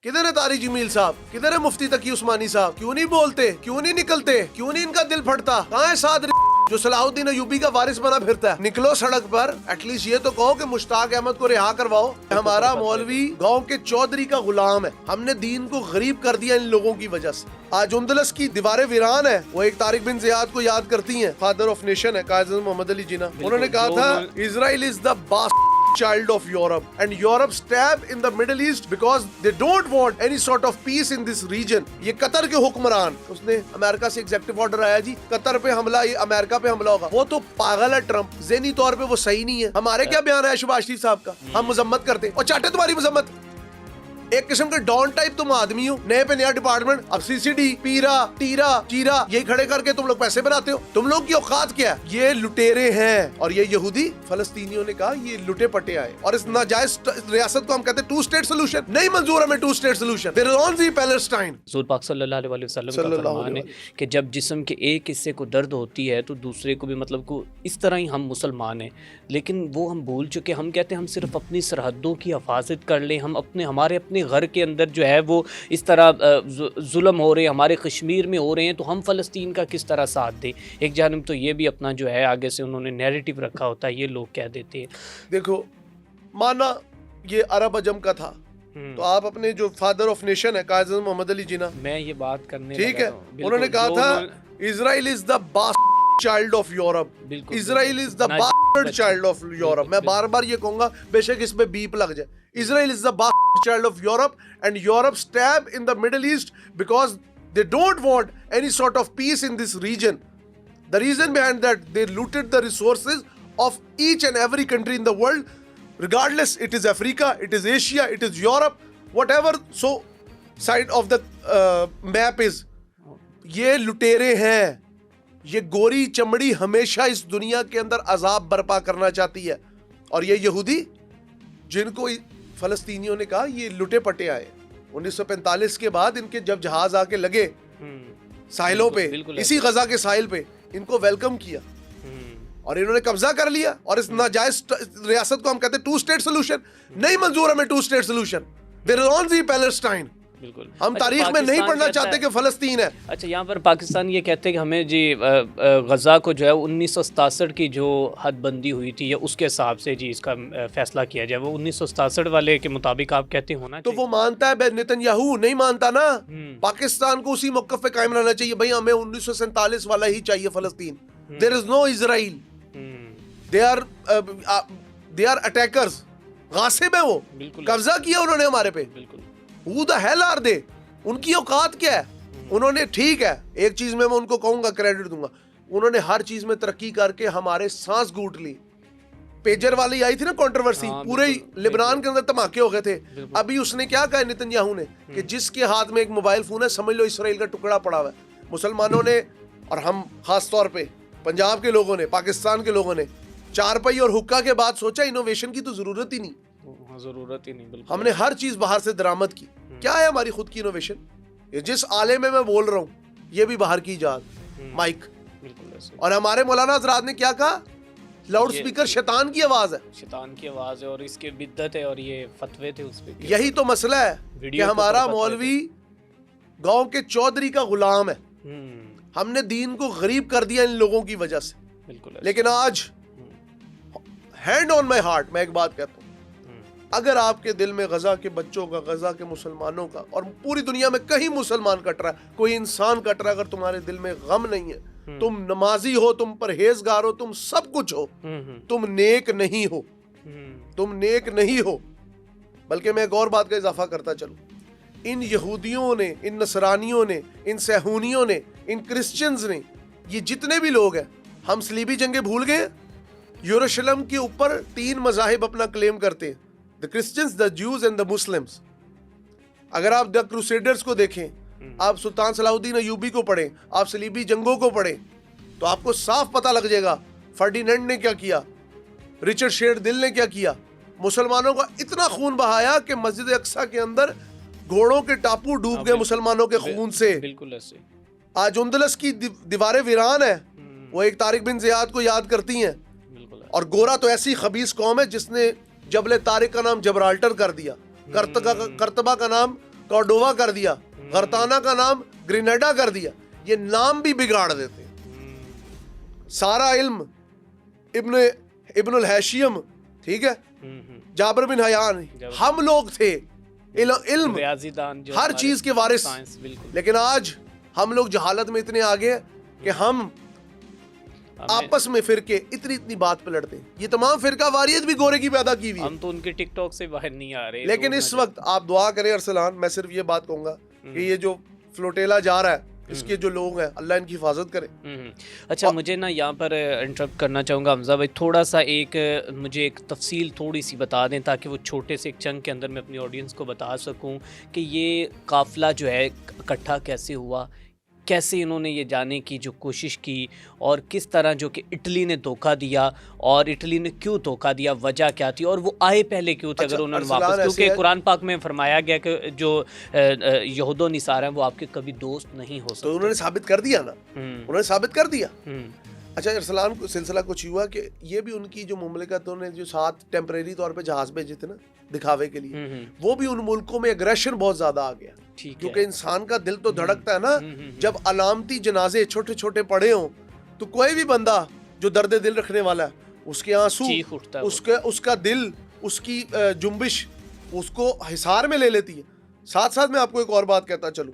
किधर है तारिक जमील साहब, किधर है मुफ्ती तकी उस्मानी साहब? क्यों नहीं बोलते, क्यों नहीं निकलते, क्यों नहीं इनका दिल फटता? कहाँ है साद जो सलाहुद्दीन अयूबी का वारिस बना फिरता है? निकलो सड़क पर, एटलीस्ट ये तो कहो कि मुश्ताक अहमद को रिहा करवाओ। हमारा मौलवी गांव के चौधरी का गुलाम है, हमने दीन को गरीब कर दिया इन लोगों की वजह से। आज उंदलस की दीवारें वीरान है, वो एक तारिक बिन ज़ियाद को याद करती हैं, फादर ऑफ नेशन है कायद मोहम्मद अली जिन्ना। उन्होंने कहा था Israel is the bast child of Europe and Europe stab in the Middle East because they don't want any sort of peace in this region। ये कतर के हुक्मरान, उसने अमेरिका से एग्जेक्टिव ऑर्डर आया जी कतर पे हमला, ये अमेरिका पे हमला होगा। वो तो पागल है ट्रम्प, ज़हनी तौर पे वो सही नहीं है। हमारे क्या बयान है शहबाज शरीफ साहब का, हम मजम्मत करते और चाहते तुम्हारी मजम्मत। एक किस्म के डॉन टाइप तुम आदमी हो, नए पे नया डिपार्टमेंट, अब सीसीडी पीरा टीरा चीरा यही खड़े करके तुम लोग पैसे बनाते हो। तुम लोग की औकात क्या है? ये लुटेरे हैं और ये यहूदी फलस्तीनियों ने कहा ये लुटे पटे आए और इस नाजायज रियासत को हम कहते हैं टू स्टेट सोल्यूशन। नहीं मंजूर हमें two state solution. There is only Palestine. रसूल पाक सल्लल्लाहु अलैहि वसल्लम का फरमान है कि जब जिस्म के एक हिस्से को दर्द होती है तो दूसरे को भी, मतलब को इस तरह ही हम मुसलमान हैं, लेकिन वो हम भूल चुके। हम कहते हैं हम सिर्फ अपनी सरहदों की हिफाजत कर लें, हम हमारे अपने घर के अंदर जो है वो इस तरह जुल्म हो रहे हैं, हमारे कश्मीर में हो रहे हैं, तो हम फ़लस्तीन का किस तरह साथ दें। एक जानब तो ये भी अपना जो है आगे से उन्होंने नैरेटिव रखा होता है, ये लोग कह देते हैं। देखो माना ये अरब अजम का था तो आप अपने जो फादर ऑफ नेशन है कायद मोहम्मद अली जिन्ना, मैं ये बात करने ठीक है, उन्होंने कहा था Israel is the bast child of Europe, Israel is the bastard child of Europe. मैं बार बार ये कहूंगा, बेशक इस पे बीप लग जाए, Israel is the bastard child of Europe and Europe stab in the middle east because they don't want any sort of peace in this region. The reason behind that they looted the resources of each and every country in the world, regardless it is Africa, it is Asia, it is Europe, whatever so side of the map is। ये लुटेरे हैं, ये गोरी चमड़ी हमेशा इस दुनिया के अंदर अजाब बर्पा करना चाहती है और ये यहूदी जिनको फलस्तीनियों ने कहा ये लुटे पटे आए। 1945 के बाद इनके जब जहाज आके लगे साहिलों पे, इसी गजा के साहिल पे, इनको वेलकम किया और इन्होंने कब्जा कर लिया और इस नाजायज रियासत को हम कहते हैं टू स्टेट सोल्यूशन। नहीं मंजूर हमें two state solution. There is only Palestine. बिल्कुल हम तारीख में नहीं पढ़ना चाहते कि फलस्तीन है। अच्छा, यहाँ पर पाकिस्तान ये कहते हैं कि हमें जी गज़ा को जो है 1967 की जो हदबंदी हुई थी या उसके हिसाब से जी इसका फैसला किया जाए, वो 1967 वाले के मुताबिक आप कहते हैं होना तो वो मानता है, नेतन्याहू नहीं मानता ना। पाकिस्तान को उसी मौक़िफ़ पे कायम रहना चाहिए, भाई हमें 1947 वाला ही चाहिए फलस्तीन। There is no Israel, they are attackers, गासिब है वो, कब्जा किया उन्होंने हमारे पे। Who the hell are they? उनकी औकात क्या है? उन्होंने, ठीक है, एक चीज में मैं उनको कहूंगा, क्रेडिट दूंगा, उन्होंने हर चीज में तरक्की करके हमारे सांस घूट ली। पेजर वाली आई थी ना कंट्रोवर्सी, पूरे लेबनान के अंदर धमाके हो गए थे। अभी उसने क्या कहा नेतन्याहू ने कि जिसके हाथ में एक मोबाइल फोन है समझ लो इसराइल का टुकड़ा पड़ा हुआ है। मुसलमानों ने और हम खास तौर पे पंजाब के लोगों ने, पाकिस्तान के लोगों ने चारपाई और हुक्का के बाद सोचा इनोवेशन की तो जरूरत ही नहीं, बिल्कुल। हमने हर चीज बाहर से दरामद की। क्या है हमारी खुद की इनोवेशन? ये जिस आले में मैं बोल रहा हूँ ये भी बाहर की इजाद, माइक। और हमारे मौलाना हजरात ने क्या कहा, लाउड स्पीकर शैतान की आवाज है, शैतान की आवाज है और इसके बिद्दत है और ये फतवे थे उस पे। यही तो मसला है कि हमारा मौलवी गांव के चौधरी का गुलाम है, हमने दीन को गरीब कर दिया इन लोगों की वजह से। बिल्कुल। लेकिन आज हैंड ऑन माई हार्ट मैं एक बात कहता हूँ, अगर आपके दिल में गजा के बच्चों का, गजा के मुसलमानों का, और पूरी दुनिया में कहीं मुसलमान कट रहा है, कोई इंसान कट रहा है, अगर तुम्हारे दिल में गम नहीं है, तुम नमाजी हो, तुम परहेजगार हो, तुम सब कुछ हो, तुम नेक नहीं हो, तुम नेक नहीं हो। बल्कि मैं एक और बात का इजाफा करता चलूं, इन यहूदियों ने, इन नसरानियों ने, इन सहूनियों ने, इन क्रिश्चियंस ने, ये जितने भी लोग हैं, हम सलीबी जंगे भूल गए। यरूशलेम के ऊपर 3 मज़ाहिब अपना क्लेम करते हैं, the Christians, the Jews and the Muslims. अगर आप द क्रूसेडर्स को देखें, आप सुल्तान सलाहुद्दीन अयूबी को पढ़ें, आप सलीबी जंगों को पढ़ें, तो आपको साफ पता लग जाएगा फर्डिनेंड ने क्या किया, रिचर्ड शेरदिल ने क्या किया। मुसलमानों का इतना खून बहाया कि मस्जिद अक्सा के अंदर घोड़ों के टापू डूब गए मुसलमानों के खून से। बिल्कुल ऐसे। आज उंदलस की दीवारें वीरान है, वो एक तारिक बिन ज़ियाद को याद करती हैं। और गोरा तो ऐसी खबीस कौम है जिसने जबल तारिक का नाम जबराल्टर कर दिया, करतबा का नाम कॉर्डोवा कर दिया, गरताना का नाम ग्रेनेडा कर दिया। ये नाम भी बिगाड़ देते हैं। सारा इल्म इब्नुल हैशियम, ठीक है, जाबिर बिन हयान, हम लोग थे इल्म रियाज़ीदान जो हर चीज के वारिस। लेकिन आज हम लोग जहालत में इतने आगे हैं कि हम आपस में फिरके इतनी बात पे लड़ते हैं। ये तमाम फिरका वारियत भी गोरे की पैदा की हुई है। हम तो उनके टिकटॉक से बाहर नहीं आ रहे। लेकिन इस वक्त आप दुआ करें अरसलान, मैं सिर्फ ये बात कहूंगा कि ये जो फ्लोटेला जा रहा है, इसके जो लोग हैं, अल्लाह इनकी हिफाजत करे। अच्छा, मुझे ना यहाँ पर इंटरप्ट करना चाहूँगा हमजा भाई, थोड़ा सा मुझे एक तफसील थोड़ी सी बता दें ताकि वो छोटे से एक चंक के अंदर मैं अपनी ऑडियंस को बता सकूँ कि ये काफ़िला जो है इकट्ठा कैसे हुआ, कैसे इन्होंने ये जाने की जो कोशिश की, और किस तरह जो कि इटली ने धोखा दिया, और इटली ने क्यों धोखा दिया, वजह क्या थी, और वो आए पहले क्यों थे। अगर उन्होंने वापस, क्योंकि कुरान पाक में फरमाया गया कि जो यहूदो निसार हैं वो आपके कभी दोस्त नहीं हो सकते। तो उन्होंने साबित कर दिया ना, उन्होंने साबित कर दिया। अच्छा, अरसलान सिलसिला कुछ हुआ कि ये भी उनकी जो मुमलिकतों ने जो साथ टेम्परेरी तौर पे जहाज भेजे थे ना दिखावे के लिए, वो भी उन मुल्कों में एग्रेशन बहुत ज्यादा आ गया। क्योंकि इंसान का दिल तो धड़कता है ना जब अलामती जनाजे छोटे छोटे पड़े हों, तो कोई भी बंदा जो दर्द दिल रखने वाला है, उसके आंसू, उसका दिल, उसकी जुम्बिश उसको हिसार में ले लेती है। साथ साथ मैं आपको एक और बात कहता चलूं,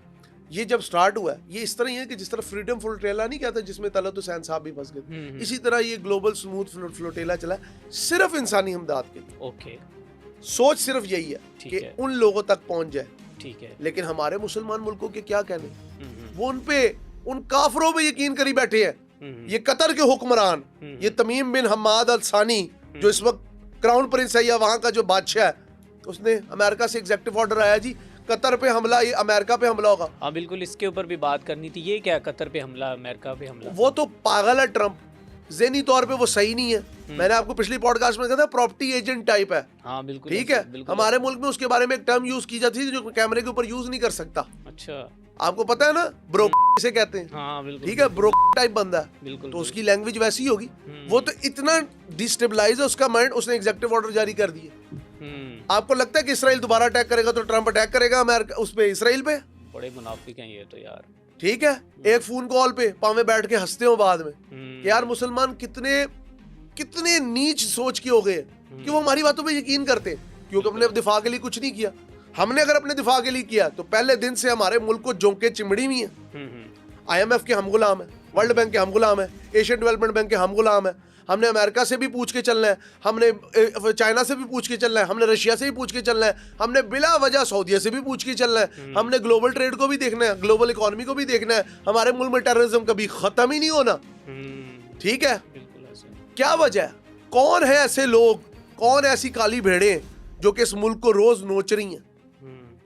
ये जब स्टार्ट हुआ है, ये इस तरह ही है कि जिस तरह फ्रीडम फ्लोटेला नहीं कहता जिसमें तलत हुसैन साहब भी फंस गए, इसी तरह ये ग्लोबल स्मूथ फ्लोटेला चला सिर्फ इंसानी हमदाद के लिए। ओके, सोच सिर्फ यही है कि उन लोगों तक पहुंच जाए। ठीक है, लेकिन हमारे मुसलमान मुल्कों के क्या कहने, वो उन काफरों पे यकीन करी बैठे हैं। ये कतर के हुक्मरान, ये तमीम बिन हम्माद अल सानी जो इस वक्त क्राउन प्रिंस है या वहां का जो बादशाह है, उसने अमेरिका से एग्जेक्टिव ऑर्डर आया जी कतर पे हमला, ये अमेरिका पे हमला होगा। हाँ बिल्कुल, इसके ऊपर भी बात करनी थी। ये क्या कतर पे हमला, अमेरिका पे हमला? वो तो पागल है ट्रंप, ज़हनी तौर पे वो सही नहीं है। मैंने आपको पिछली पॉडकास्ट में कहा था प्रॉपर्टी एजेंट टाइप है। हाँ बिल्कुल, ठीक है, हमारे मुल्क में उसके बारे में एक टर्म यूज की जाती थी जो कैमरे के ऊपर यूज नहीं कर सकता। अच्छा, आपको पता है ना, ब्रो इसे कहते हैं। हाँ बिल्कुल, ठीक है, ब्रो टाइप बंदा है, बिल्कुल, तो उसकी लैंग्वेज वैसी होगी। वो तो इतना डिस्टेबलाइज है उसका माइंड, उसने एग्जेक्टिव ऑर्डर जारी कर दिए। आपको लगता है कि इसराइल दोबारा अटैक करेगा तो ट्रंप अटैक करेगा अमेरिका उस पे, इसराइल पे? बड़े मुनाफिक हैं ये तो यार। ठीक है, एक फोन कॉल पे पावे बैठ के हंसते हो बाद में कि यार मुसलमान कितने नीच सोच के हो गए कि वो हमारी बातों पे यकीन करते हैं, क्योंकि हमने दिफा के लिए कुछ नहीं किया। हमने अगर अपने दिफा के लिए किया तो पहले दिन से हमारे मुल्क को जोंके चिमड़ी हुई है। IMF के हम गुलाम है, वर्ल्ड बैंक के हम गुलाम है, एशियन डेवलपमेंट बैंक के हम गुलाम है। हमने अमेरिका से भी पूछ के चलना है, हमने चाइना से भी पूछ के चलना है, हमने रशिया से भी पूछ के चलना है, हमने बिला वजह सऊदीया से भी पूछ के चलना है। हमने ग्लोबल ट्रेड को भी देखना है, ग्लोबल इकोनॉमी को भी देखना है। हमारे मुल्क में टेररिज्म कभी खत्म ही नहीं होना। ठीक है, क्या वजह है? कौन है ऐसे लोग, कौन ऐसी काली भेड़ें जो कि इस मुल्क को रोज नोच रही हैं?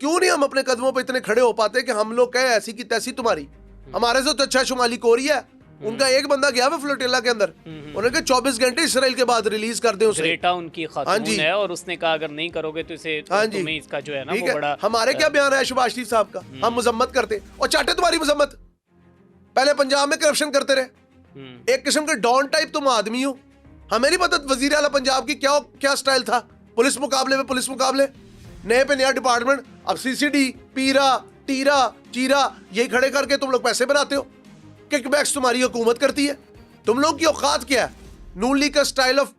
क्यों नहीं हम अपने कदमों पे इतने खड़े हो पाते कि हम लोग कहे ऐसी की तैसी तुम्हारी? हमारे से तो अच्छा शुमाली कोरिया है, उनका एक बंदा गया हुआ फ्लोटेला के अंदर, उन्होंने कहा 24 घंटे इसराइल के बाद रिलीज कर दें उसे। ग्रेटा उनकी खातून है और उसने कहा अगर नहीं करोगे तो इसे तुम्हें इसका जो है ना वो बड़ा। हमारे क्या बयान है शहबाज शरीफ साहब का, हम मजम्मत करते और चाहते तुम्हारी मजम्मत। पहले पंजाब में करप्शन करते रहे, एक किस्म के डॉन टाइप तुम आदमी हो। हमें नहीं पता वजीर आला पंजाब की क्या स्टाइल था, पुलिस मुकाबले में पुलिस मुकाबले, नए पे नया डिपार्टमेंट, अब CCD, पीरा, टीरा, चीरा यही खड़े करके तुम लोग पैसे बनाते हो। किकबैक्स तुम्हारी हुकूमत करती है। तुम लोग की औकात क्या है? नून लीग का स्टाइल ऑफ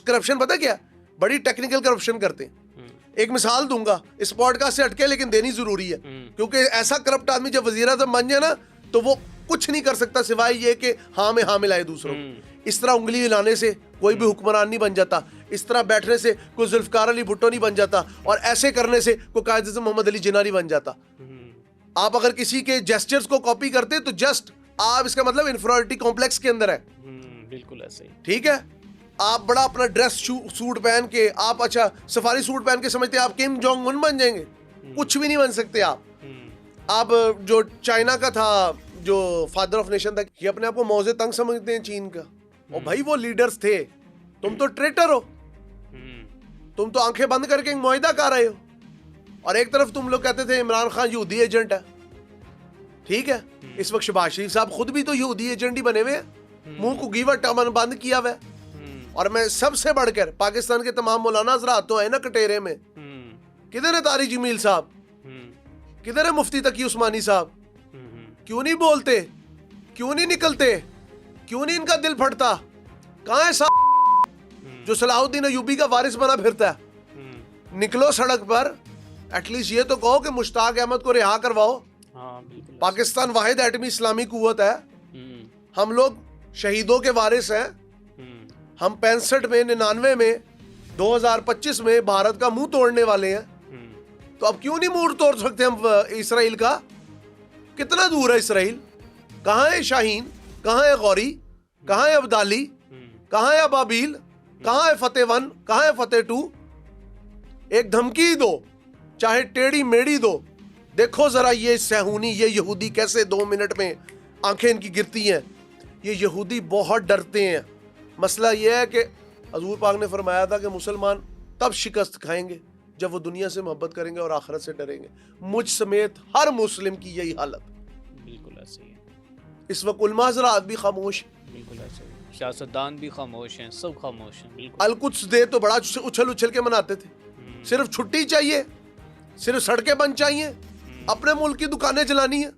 करप्शन पता क्या? बड़ी टेक्निकल करप्शन करते हैं। एक मिसाल दूंगा, इस पॉडकास्ट से हटके लेकिन देनी जरूरी है, क्योंकि ऐसा करप्ट आदमी जब वजीर आज़म बन जाए ना तो वो कुछ नहीं कर सकता सिवाय ये कि हाँ में हाँ मिलाए दूसरों को। इस तरह उंगली हिलाने से कोई भी हुक्मरान नहीं बन जाता, इस तरह बैठने से कोई जुल्फकार अली भुट्टो नहीं बन जाता, और ऐसे करने से कोई कायद मोहम्मद अली जिन्ना नहीं बन जाता। आप अगर किसी के जेस्चर्स को कॉपी करते तो जस्ट आप, इसका मतलब इंफीरियरिटी कॉम्प्लेक्स के अंदर है। बिल्कुल ऐसे ही। ठीक है, आप बड़ा अपना ड्रेस सूट पहन के, आप अच्छा सफारी सूट पहन के समझते आप किम जोंग उन बन जाएंगे? कुछ भी नहीं बन सकते आप जो चाइना का था, जो फादर ऑफ नेशन था, ये अपने आप को मौजे तंग समझते हैं चीन का। और भाई वो लीडर्स थे, तुम तो ट्रेटर हो, तुम तो आंखें बंद करके एक मुआहिदा कर रहे हो। और एक तरफ तुम लोग कहते थे इमरान खान यहूदी एजेंट है। ठीक है, इस वक्त शहबाज शरीफ साहब खुद भी तो यहूदी एजेंट ही बने हुए हैं, मुंह को गिवर टमन बंद किया हुआ है। और मैं सबसे बढ़कर पाकिस्तान के तमाम मौलाना हज़रात तो है ना कटेरे में, किधर है तारिक जमील साहब? किधर है मुफ्ती तकी उस्मानी साहब? क्यों नहीं बोलते? क्यों नहीं निकलते? क्यों नहीं इनका दिल फटता? कहाँ है साहब जो सलाहुद्दीन अयूबी का वारिस बना फिरता है? निकलो सड़क पर, एटलीस्ट ये तो कहो कि मुश्ताक अहमद को रिहा करवाओ। पाकिस्तान वाहिद एटमी इस्लामी कुव्वत है, हम लोग शहीदों के वारिस हैं, हम 65 में 99 में 2025 में भारत का मुंह तोड़ने वाले हैं, तो अब क्यों नहीं मुंह तोड़ सकते हम इसराइल का? कितना दूर है इसराइल? कहाँ है शाहीन? कहाँ है गौरी? कहाँ है अब्दाली? कहाँ है अबाबील? कहाँ है फतेह 1? कहाँ है फतेह 2? एक धमकी ही दो, चाहे टेढ़ी मेढ़ी दो। देखो जरा ये सहूनी, ये यहूदी कैसे 2 मिनट में आंखें इनकी गिरती हैं। ये यहूदी बहुत डरते हैं। मसला ये है कि हजूर पाक ने फरमाया था कि मुसलमान तब शिकस्त खाएंगे जब वो दुनिया से मोहब्बत करेंगे और आखिरत से डरेंगे। मुझ समेत हर मुस्लिम की यही हालत। बिल्कुल ऐसे ही है। इस वक्त उलमा हज़रात भी खामोश, बिल्कुल ऐसे ही, सियासतदान भी खामोश हैं, सब खामोश हैं। बिल्कुल। अल-कुद्स डे तो बड़ा उछल उछल के मनाते थे, सिर्फ छुट्टी चाहिए, सिर्फ सड़कें बंद चाहिए, अपने मुल्क की दुकानें जलानी है।